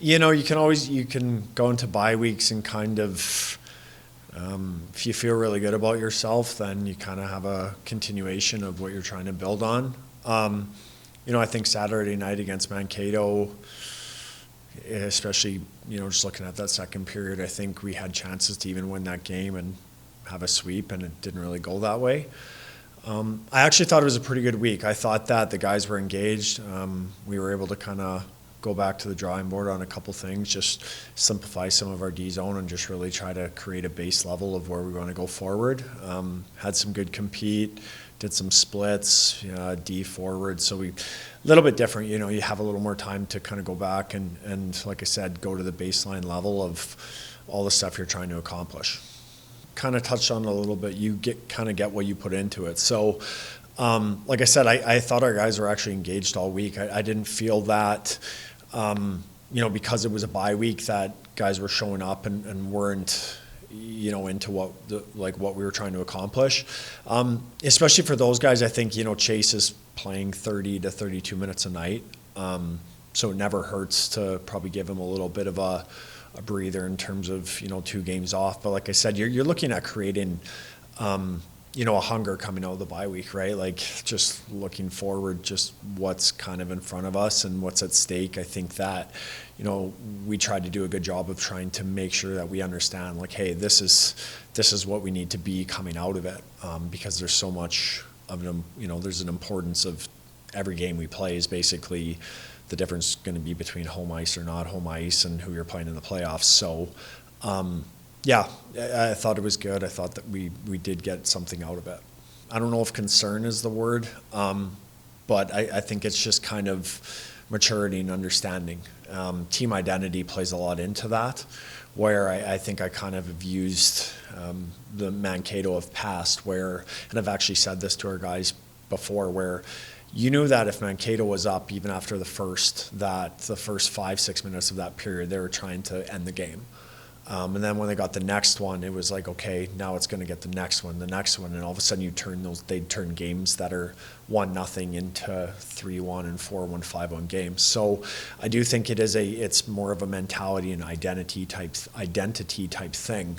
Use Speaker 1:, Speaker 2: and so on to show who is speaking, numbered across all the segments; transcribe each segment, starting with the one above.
Speaker 1: You can go into bye weeks and kind of, if you feel really good about yourself, then you kind of have a continuation of what you're trying to build on. I think Saturday night against Mankato, especially, just looking at that second period, I think we had chances to even win that game and have a sweep, and it didn't really go that way. I actually thought it was a pretty good week. I thought that the guys were engaged. We were able to kind of go back to the drawing board on a couple things, just simplify some of our D zone and just really try to create a base level of where we want to go forward. Had some good compete, did some splits, D forward. So a little bit different, you have a little more time to kind of go back and like I said, go to the baseline level of all the stuff you're trying to accomplish. Kind of touched on it a little bit, you get what you put into it. So like I said, I thought our guys were actually engaged all week. I didn't feel that, because it was a bye week, that guys were showing up and weren't, into what we were trying to accomplish. Especially for those guys, I think, Chase is playing 30 to 32 minutes a night. So it never hurts to probably give him a little bit of a breather in terms of, 2 games off. But like I said, you're looking at creating, a hunger coming out of the bye week, right? Like just looking forward, just what's kind of in front of us and what's at stake. I think that, we tried to do a good job of trying to make sure that we understand, like, hey, this is what we need to be coming out of it, because there's so much of them. There's an importance of every game we play is basically the difference going to be between home ice or not home ice and who you're playing in the playoffs. So, yeah, I thought it was good. I thought that we did get something out of it. I don't know if concern is the word, but I think it's just kind of maturity and understanding. Team identity plays a lot into that, where I think I kind of have used the Mankato of past where, and I've actually said this to our guys before, where you knew that if Mankato was up even after the first 5-6 minutes of that period, they were trying to end the game. And then when they got the next one, it was like, okay, now it's going to get the next one, and all of a sudden they'd turn games that are 1-0 into 3-1 and 4-1, 5-1 games. So I do think it's more of a mentality and identity type thing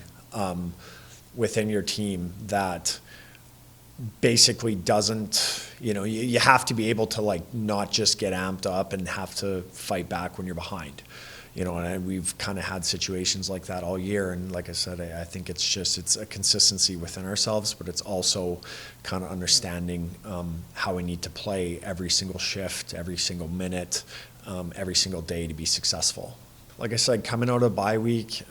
Speaker 1: within your team that basically doesn't, you have to be able to not just get amped up and have to fight back when you're behind. And we've kind of had situations like that all year. And like I said, I think it's a consistency within ourselves, but it's also kind of understanding how we need to play every single shift, every single minute, every single day to be successful. Like I said, coming out of bye week,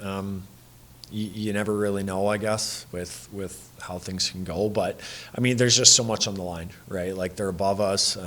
Speaker 1: you never really know, I guess, with how things can go. But, I mean, there's just so much on the line, right? Like, they're above us.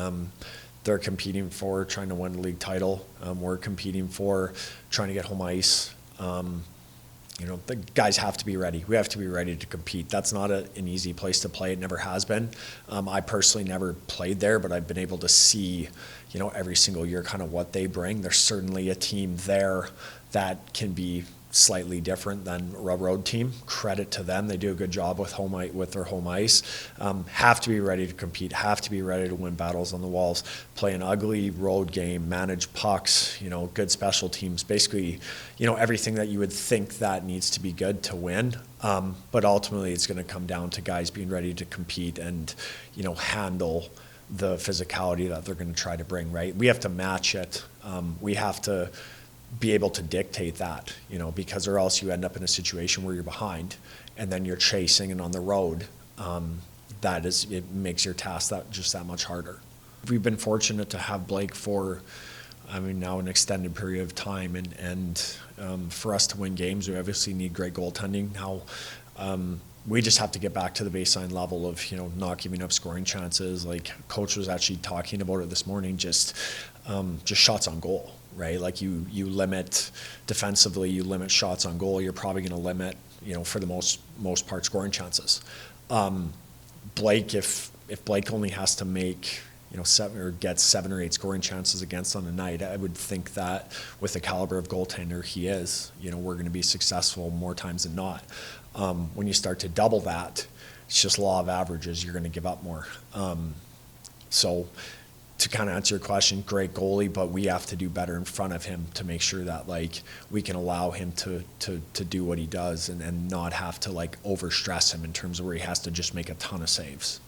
Speaker 1: They're competing for trying to win the league title. We're competing for trying to get home ice. The guys have to be ready. We have to be ready to compete. That's not an easy place to play. It never has been. I personally never played there, but I've been able to see, every single year kind of what they bring. There's certainly a team there that can be slightly different than a road team. Credit to them. They do a good job with their home ice. Have to be ready to compete, have to be ready to win battles on the walls, play an ugly road game, manage pucks, good special teams, basically, everything that you would think that needs to be good to win. But ultimately it's going to come down to guys being ready to compete and, handle the physicality that they're going to try to bring, right? We have to match it. We have to be able to dictate that, because or else you end up in a situation where you're behind and then you're chasing and on the road. It makes your task that much harder. We've been fortunate to have Blake for, now an extended period of time, and for us to win games, we obviously need great goaltending. Now, we just have to get back to the baseline level of, not giving up scoring chances. Like Coach was actually talking about it this morning, just shots on goal. Right, like you limit defensively, you limit shots on goal. You're probably going to limit, for the most part, scoring chances. Blake, if Blake only has to make, 7 or gets 7 or 8 scoring chances against on a night, I would think that with the caliber of goaltender he is, we're going to be successful more times than not. When you start to double that, it's just law of averages. You're going to give up more. So to kind of answer your question, great goalie, but we have to do better in front of him to make sure that like we can allow him to do what he does and not have to like overstress him in terms of where he has to just make a ton of saves.